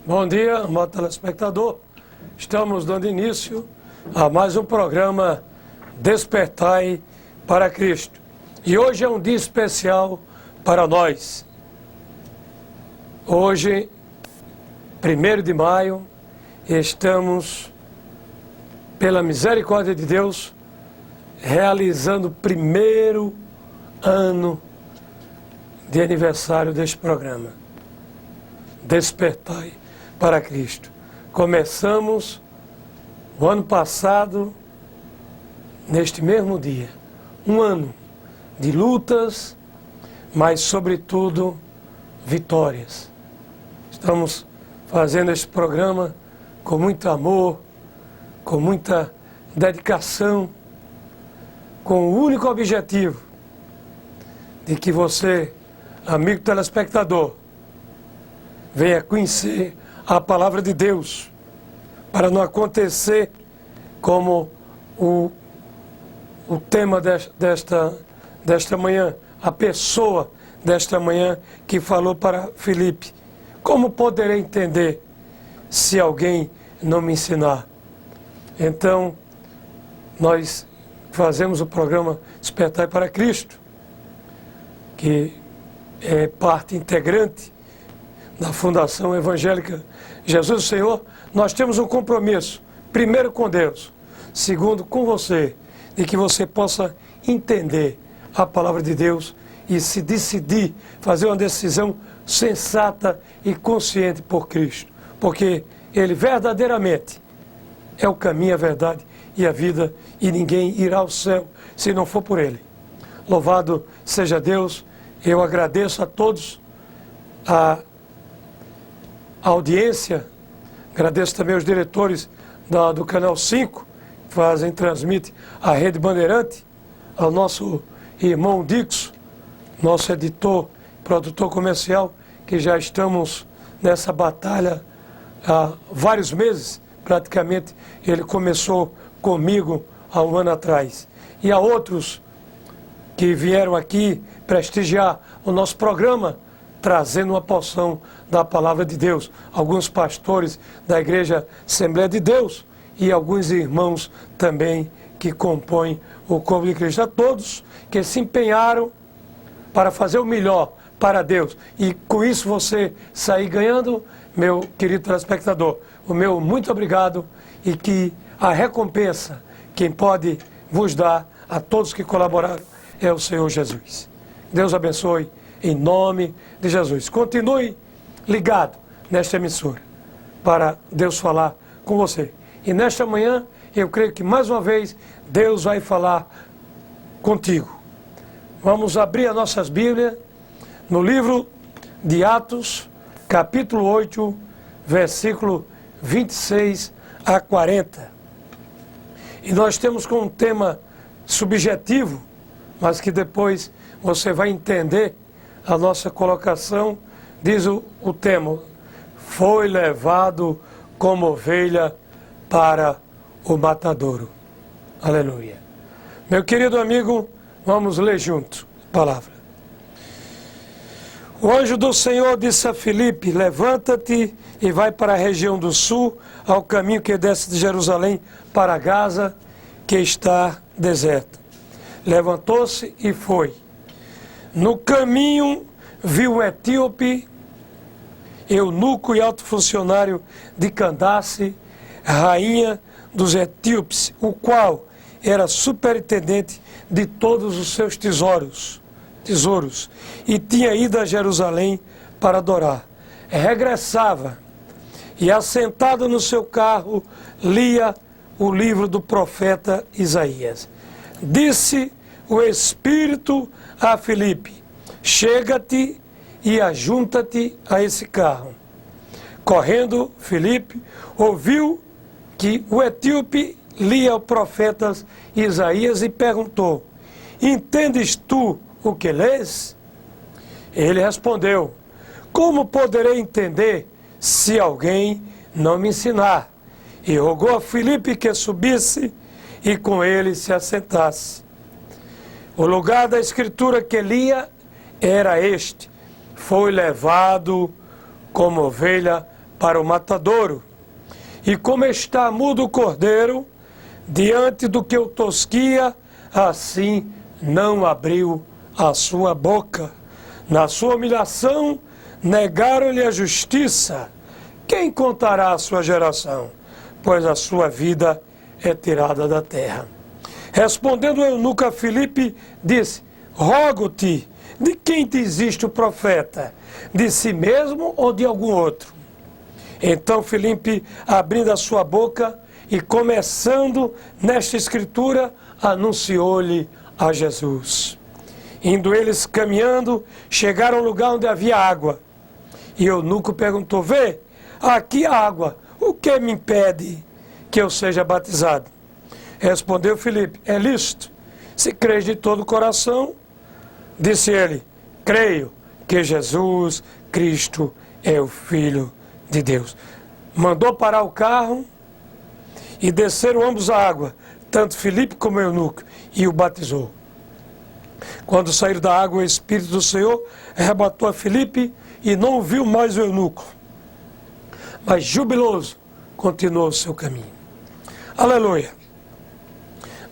Bom dia, amado telespectador. Estamos dando início a mais um programa Despertai para Cristo. E hoje é um dia especial para nós. Hoje, 1º de maio, estamos, pela misericórdia de Deus, realizando o 1º ano de aniversário deste programa. Despertai para Cristo. Começamos o ano passado, neste mesmo dia, um ano de lutas, mas sobretudo vitórias. Estamos fazendo este programa com muito amor, com muita dedicação, com o único objetivo de que você, amigo telespectador, venha conhecer a palavra de Deus, para não acontecer como o tema desta manhã, a pessoa desta manhã que falou para Filipe: como poderei entender se alguém não me ensinar? Então, nós fazemos o programa Despertai para Cristo, que é parte integrante da Fundação Evangélica Jesus o Senhor. Nós temos um compromisso, primeiro com Deus, segundo com você, de que você possa entender a palavra de Deus e se decidir fazer uma decisão sensata e consciente por Cristo, porque Ele verdadeiramente é o caminho, a verdade e a vida, e ninguém irá ao céu se não for por Ele. Louvado seja Deus. Eu agradeço a todos a audiência, agradeço também aos diretores do Canal 5, que transmitem a Rede Bandeirante, ao nosso irmão Dixon, nosso editor, produtor comercial, que já estamos nessa batalha há vários meses, praticamente ele começou comigo há um ano atrás. E a outros que vieram aqui prestigiar o nosso programa, trazendo uma porção da palavra de Deus. Alguns pastores da Igreja Assembleia de Deus e alguns irmãos também que compõem o corpo de Cristo. A todos que se empenharam para fazer o melhor para Deus. E com isso você sair ganhando, meu querido telespectador, o meu muito obrigado, e que a recompensa, quem pode vos dar a todos que colaboraram, é o Senhor Jesus. Deus abençoe em nome de Jesus. Continue ligado nesta emissora para Deus falar com você. E nesta manhã, eu creio que mais uma vez Deus vai falar contigo. Vamos abrir as nossas Bíblias no livro de Atos, capítulo 8, versículo 26 a 40. E nós temos como um tema subjetivo, mas que depois você vai entender a nossa colocação. Diz o tema: foi levado como ovelha para o matadouro. Aleluia. Meu querido amigo, vamos ler junto a palavra. O anjo do Senhor disse a Filipe: levanta-te e vai para a região do sul, ao caminho que desce de Jerusalém para Gaza, que está deserta. Levantou-se e foi. No caminho viu um etíope, eunuco e alto funcionário de Candace, rainha dos etíopes, o qual era superintendente de todos os seus tesouros, e tinha ido a Jerusalém para adorar. Regressava e, assentado no seu carro, lia o livro do profeta Isaías. Disse o Espírito a Filipe: chega-te e ajunta-te a esse carro. Correndo, Filipe ouviu que o etíope lia o profeta Isaías e perguntou: entendes tu o que lês? Ele respondeu: como poderei entender se alguém não me ensinar? E rogou a Filipe que subisse e com ele se assentasse. O lugar da escritura que lia era este: foi levado como ovelha para o matadouro. E como está mudo o cordeiro, diante do que o tosquia, assim não abriu a sua boca. Na sua humilhação, negaram-lhe a justiça. Quem contará a sua geração? Pois a sua vida é tirada da terra. Respondendo o eunuco a Filipe, disse: rogo-te, de quem te existe o profeta? De si mesmo ou de algum outro? Então Filipe, abrindo a sua boca e começando nesta escritura, anunciou-lhe a Jesus. Indo eles caminhando, chegaram ao lugar onde havia água. E o eunuco perguntou: vê, aqui há água, o que me impede que eu seja batizado? Respondeu Filipe: é lícito, se crês de todo o coração. Disse ele: creio que Jesus Cristo é o Filho de Deus. Mandou parar o carro e desceram ambos a água, tanto Filipe como o eunuco, e o batizou. Quando saíram da água, o Espírito do Senhor arrebatou a Filipe e não viu mais o eunuco, mas jubiloso continuou o seu caminho. Aleluia!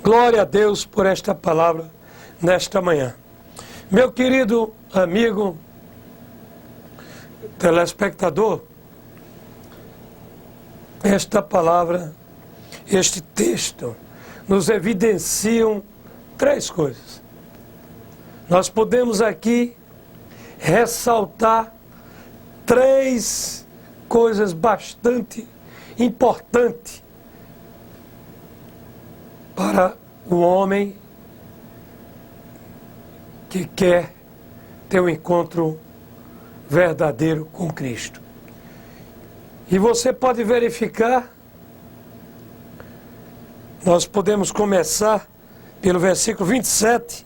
Glória a Deus por esta palavra nesta manhã. Meu querido amigo telespectador, esta palavra, este texto, nos evidenciam três coisas. Nós podemos aqui ressaltar três coisas bastante importantes para o homem que quer ter um encontro verdadeiro com Cristo. E você pode verificar, nós podemos começar pelo versículo 27,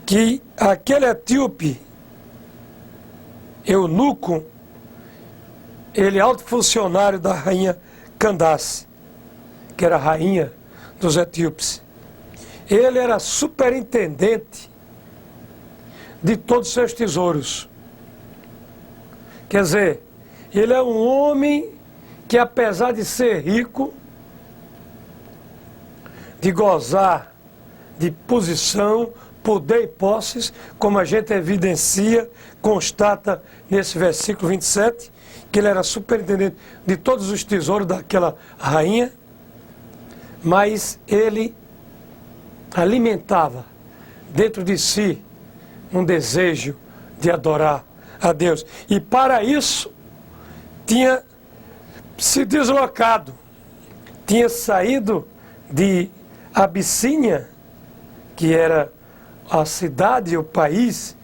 que aquele etíope, eunuco, ele é alto funcionário da rainha Candace, que era a rainha dos etíopes. Ele era superintendente de todos os seus tesouros. Quer dizer, ele é um homem que, apesar de ser rico, de gozar de posição, poder e posses, como a gente evidencia, constata nesse versículo 27, que ele era superintendente de todos os tesouros daquela rainha, mas ele alimentava dentro de si um desejo de adorar a Deus. E para isso, tinha se deslocado, tinha saído de Abissínia, que era a cidade, o país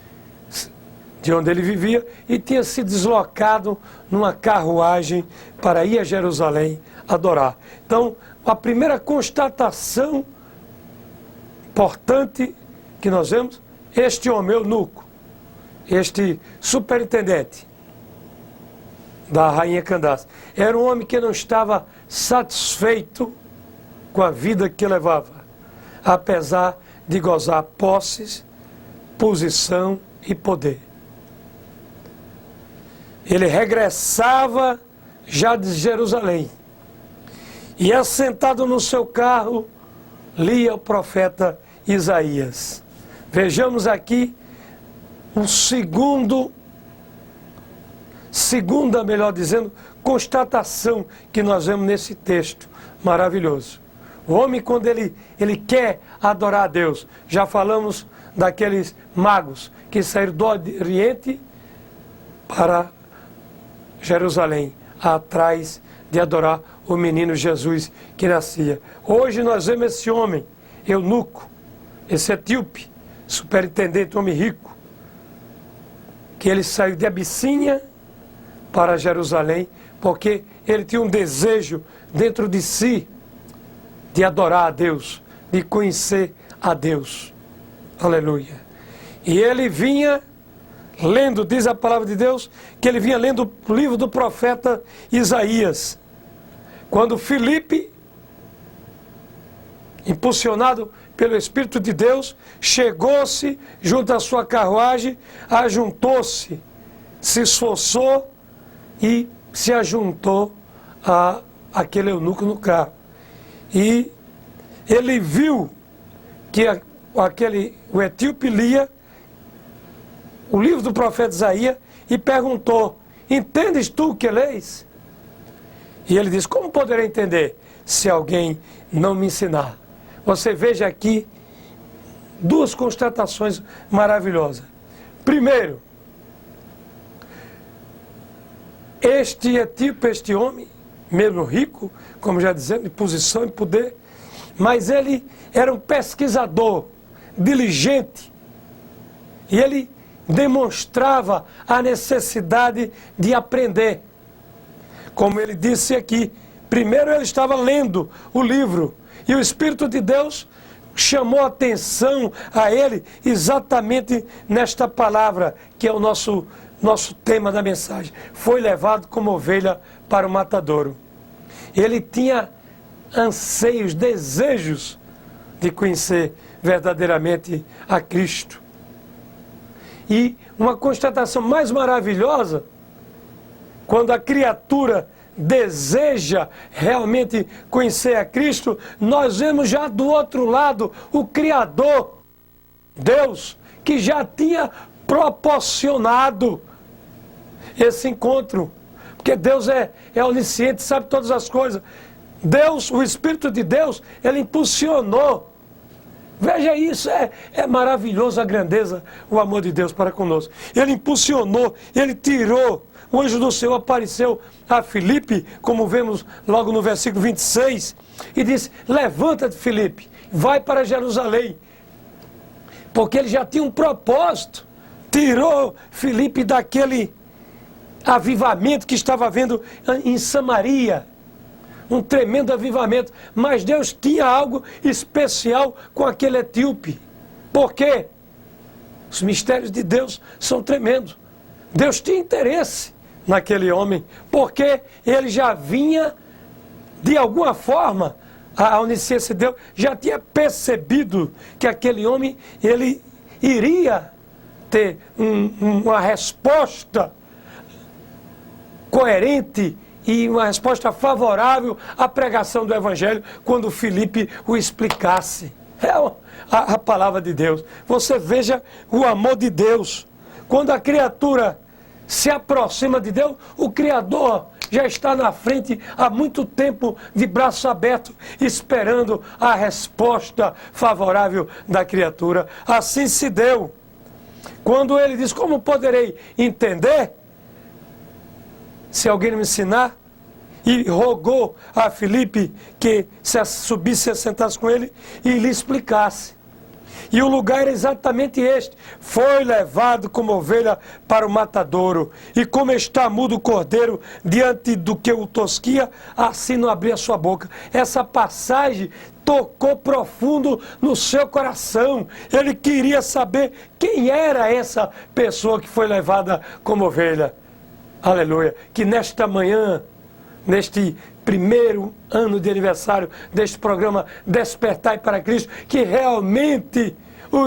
de onde ele vivia, e tinha se deslocado numa carruagem para ir a Jerusalém adorar. Então, a primeira constatação importante que nós vemos, este homem eunuco, este superintendente da rainha Candace, era um homem que não estava satisfeito com a vida que levava, apesar de gozar posses, posição e poder. Ele regressava já de Jerusalém e, assentado no seu carro, lia o profeta Isaías. Vejamos aqui o segunda, melhor dizendo, constatação que nós vemos nesse texto maravilhoso. O homem, quando ele quer adorar a Deus, já falamos daqueles magos que saíram do Oriente para Jerusalém, atrás de adorar o menino Jesus que nascia. Hoje nós vemos esse homem, eunuco, esse etíope, superintendente, homem rico, que ele saiu de Abissínia para Jerusalém, porque ele tinha um desejo dentro de si de adorar a Deus, de conhecer a Deus. Aleluia. E ele vinha lendo, diz a palavra de Deus, que ele vinha lendo o livro do profeta Isaías. Quando Filipe, impulsionado pelo Espírito de Deus, chegou-se junto à sua carruagem, ajuntou-se, se esforçou e se ajuntou a aquele eunuco no carro. E ele viu que o etíope lia o livro do profeta Isaías e perguntou: entendes tu o que lês? E ele disse: como poderei entender se alguém não me ensinar? Você veja aqui duas constatações maravilhosas. Primeiro, este etíope, este homem, mesmo rico, como já dizemos, de posição e poder, mas ele era um pesquisador diligente e ele demonstrava a necessidade de aprender. Como ele disse aqui, primeiro ele estava lendo o livro e o Espírito de Deus chamou a atenção a ele exatamente nesta palavra, que é o nosso tema da mensagem. Foi levado como ovelha para o matadouro. Ele tinha anseios, desejos de conhecer verdadeiramente a Cristo. E uma constatação mais maravilhosa, quando a criatura deseja realmente conhecer a Cristo, nós vemos já do outro lado o Criador, Deus, que já tinha proporcionado esse encontro. Porque Deus é onisciente, sabe todas as coisas. Deus, o Espírito de Deus, ele impulsionou. Veja isso, é maravilhoso a grandeza, o amor de Deus para conosco. Ele impulsionou, ele tirou. O anjo do Senhor apareceu a Filipe, como vemos logo no versículo 26, e disse: levanta-te, Filipe, vai para Jerusalém. Porque ele já tinha um propósito. Tirou Filipe daquele avivamento que estava havendo em Samaria. Um tremendo avivamento. Mas Deus tinha algo especial com aquele etíope. Por quê? Os mistérios de Deus são tremendos. Deus tinha interesse naquele homem, porque ele já vinha, de alguma forma, a onisciência de Deus já tinha percebido que aquele homem, ele iria ter uma resposta coerente e uma resposta favorável à pregação do Evangelho quando Filipe o explicasse. É a palavra de Deus. Você veja o amor de Deus. Quando a criatura se aproxima de Deus, o Criador já está na frente há muito tempo, de braço aberto, esperando a resposta favorável da criatura. Assim se deu. Quando ele diz: como poderei entender se alguém me ensinar? E rogou a Filipe que subisse e sentasse com ele e lhe explicasse. E o lugar era exatamente este: foi levado como ovelha para o matadouro, e como está mudo o cordeiro diante do que o tosquia, assim não abria sua boca. Essa passagem tocou profundo no seu coração. Ele queria saber quem era essa pessoa que foi levada como ovelha. Aleluia. Que nesta manhã, neste primeiro ano de aniversário deste programa Despertai para Cristo, que realmente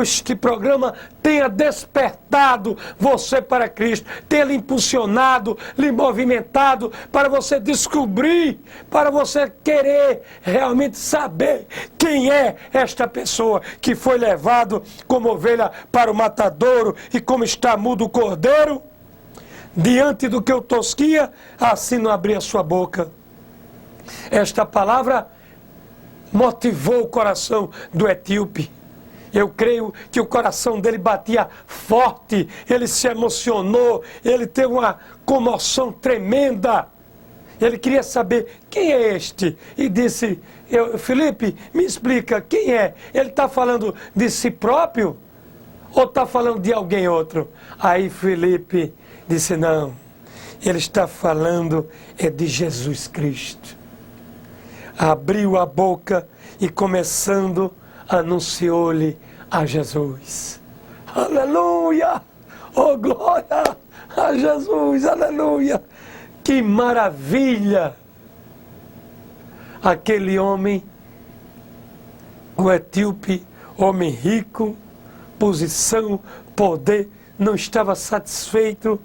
este programa tenha despertado você para Cristo, tenha lhe impulsionado, lhe movimentado para você descobrir, para você querer realmente saber quem é esta pessoa que foi levado como ovelha para o matadouro, e como está mudo o cordeiro diante do que o tosquia, assim não abria sua boca. Esta palavra motivou o coração do etíope. Eu creio que o coração dele batia forte, ele se emocionou, ele teve uma comoção tremenda. Ele queria saber quem é este. E disse: Filipe, me explica, quem é? Ele está falando de si próprio ou está falando de alguém outro? Aí Filipe disse: não, ele está falando de Jesus Cristo. Abriu a boca e, começando, anunciou-lhe a Jesus. Aleluia! Oh, glória a Jesus! Aleluia! Que maravilha! Aquele homem, o etíope, homem rico, posição, poder, não estava satisfeito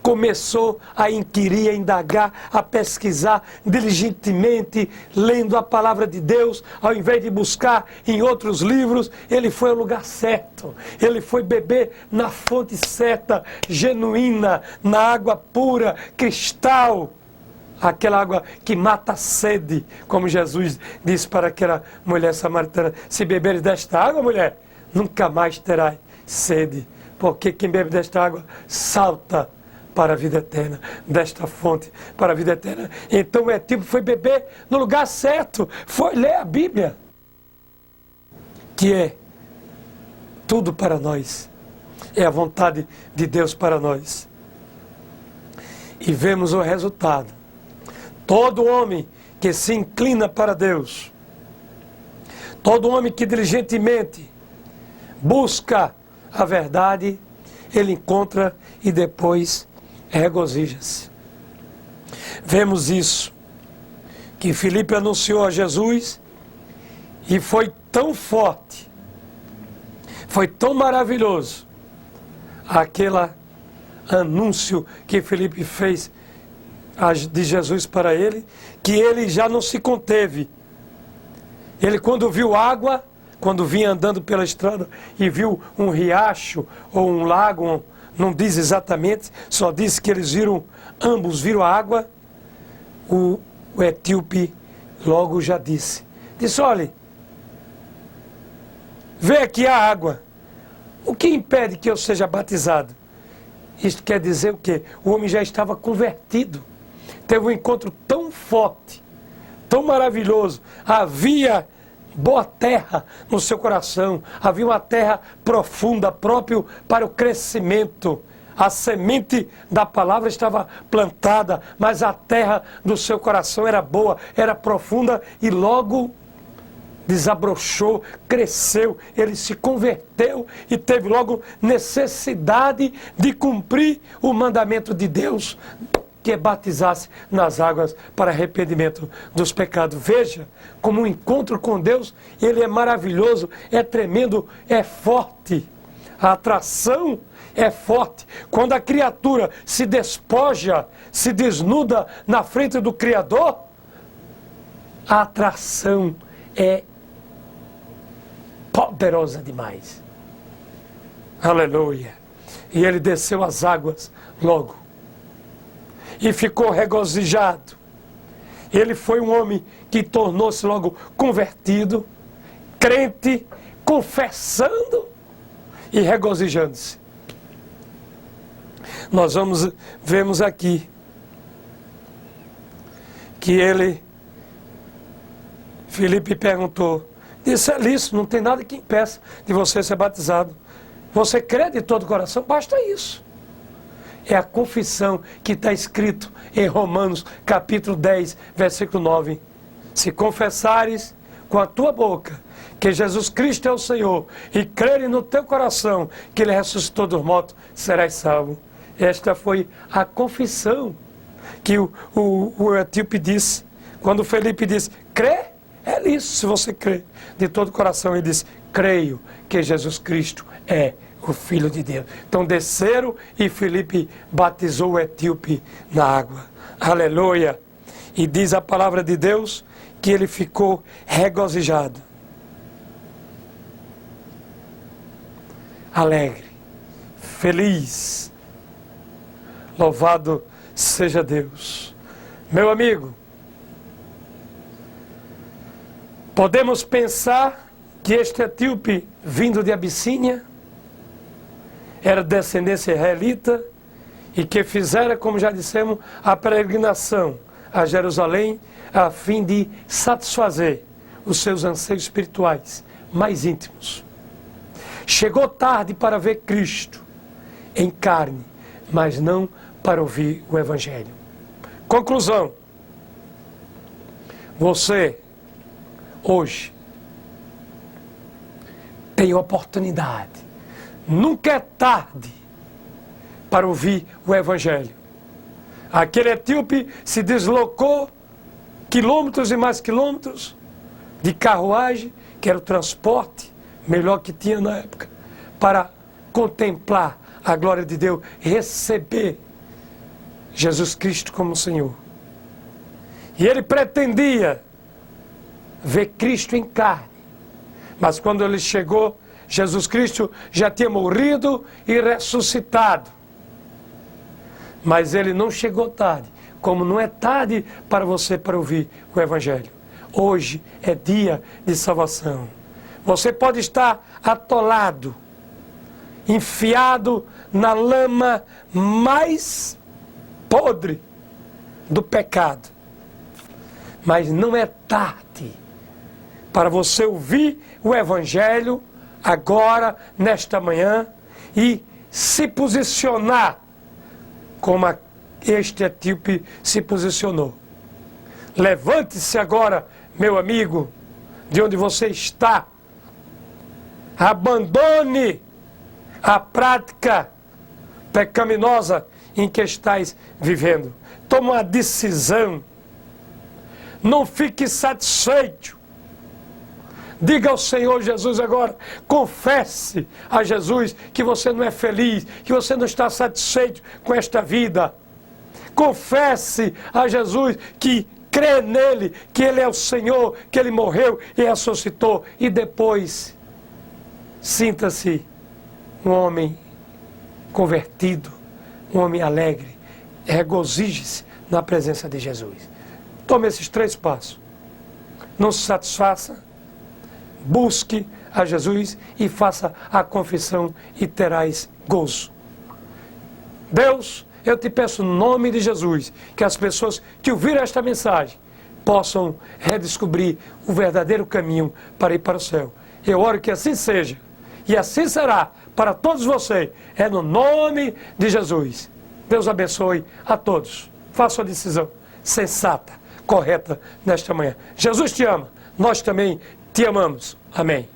começou a inquirir, a indagar, a pesquisar diligentemente, lendo a palavra de Deus, ao invés de buscar em outros livros, ele foi ao lugar certo. Ele foi beber na fonte certa, genuína, na água pura, cristal. Aquela água que mata a sede, como Jesus disse para aquela mulher samaritana: se beberes desta água, mulher, nunca mais terás sede, porque quem bebe desta água salta para a vida eterna, desta fonte para a vida eterna. Então o etíope foi beber no lugar certo, foi ler a Bíblia, que é tudo para nós, é a vontade de Deus para nós. E vemos o resultado. Todo homem que se inclina para Deus, todo homem que diligentemente busca a verdade, ele encontra e depois regozija-se. Vemos isso, que Filipe anunciou a Jesus e foi tão forte, foi tão maravilhoso aquele anúncio que Filipe fez de Jesus para ele, que ele já não se conteve. Ele, quando viu água, quando vinha andando pela estrada e viu um riacho ou um lago, não diz exatamente, só diz que eles viram, ambos viram a água, o etíope logo já disse, olha, vê aqui a água, o que impede que eu seja batizado? Isto quer dizer o quê? O homem já estava convertido, teve um encontro tão forte, tão maravilhoso, havia boa terra no seu coração, havia uma terra profunda, próprio para o crescimento. A semente da palavra estava plantada, mas a terra do seu coração era boa, era profunda e logo desabrochou, cresceu, ele se converteu e teve logo necessidade de cumprir o mandamento de Deus, que batizasse nas águas para arrependimento dos pecados. Veja como um encontro com Deus, ele é maravilhoso, é tremendo, é forte. A atração é forte. Quando a criatura se despoja, se desnuda na frente do Criador, a atração é poderosa demais. Aleluia. E ele desceu as águas logo. E ficou regozijado. Ele foi um homem que tornou-se logo convertido, crente, confessando e regozijando-se. Nós vemos aqui que Filipe perguntou, disse, é lícito, não tem nada que impeça de você ser batizado. Você crê de todo o coração? Basta isso. É a confissão que está escrito em Romanos, capítulo 10, versículo 9. Se confessares com a tua boca que Jesus Cristo é o Senhor e creres no teu coração que Ele ressuscitou dos mortos, serás salvo. Esta foi a confissão que o etíope disse. Quando Felipe disse, crê? É isso, se você crê de todo o coração. Ele disse, creio que Jesus Cristo é o Filho de Deus. Então desceram e Filipe batizou o etíope na água. Aleluia! E diz a palavra de Deus que ele ficou regozijado, alegre, feliz. Louvado seja Deus. Meu amigo, podemos pensar que este etíope, vindo de Abissínia, era descendência israelita e que fizera, como já dissemos, a peregrinação a Jerusalém a fim de satisfazer os seus anseios espirituais mais íntimos. Chegou tarde para ver Cristo em carne, mas não para ouvir o Evangelho. Conclusão. Você, hoje, tem oportunidade. Nunca é tarde para ouvir o Evangelho. Aquele etíope se deslocou quilômetros e mais quilômetros de carruagem, que era o transporte melhor que tinha na época, para contemplar a glória de Deus, receber Jesus Cristo como Senhor. E ele pretendia ver Cristo em carne. Mas quando ele chegou, Jesus Cristo já tinha morrido e ressuscitado. Mas ele não chegou tarde, como não é tarde para você para ouvir o Evangelho. Hoje é dia de salvação. Você pode estar atolado, enfiado na lama mais podre do pecado. Mas não é tarde para você ouvir o Evangelho agora, nesta manhã, e se posicionar como este etíope se posicionou. Levante-se agora, meu amigo, de onde você está. Abandone a prática pecaminosa em que estais vivendo. Toma uma decisão. Não fique satisfeito. Diga ao Senhor Jesus agora, confesse a Jesus que você não é feliz, que você não está satisfeito com esta vida. Confesse a Jesus que crê nele, que ele é o Senhor, que ele morreu e ressuscitou. E depois, sinta-se um homem convertido, um homem alegre. Regozije-se na presença de Jesus. Tome esses 3 passos. Não se satisfaça. Busque a Jesus e faça a confissão e terás gozo. Deus, eu te peço no nome de Jesus, que as pessoas que ouviram esta mensagem possam redescobrir o verdadeiro caminho para ir para o céu. Eu oro que assim seja, e assim será para todos vocês. É no nome de Jesus. Deus abençoe a todos. Faça a decisão sensata, correta nesta manhã. Jesus te ama, nós também te amamos. Amém.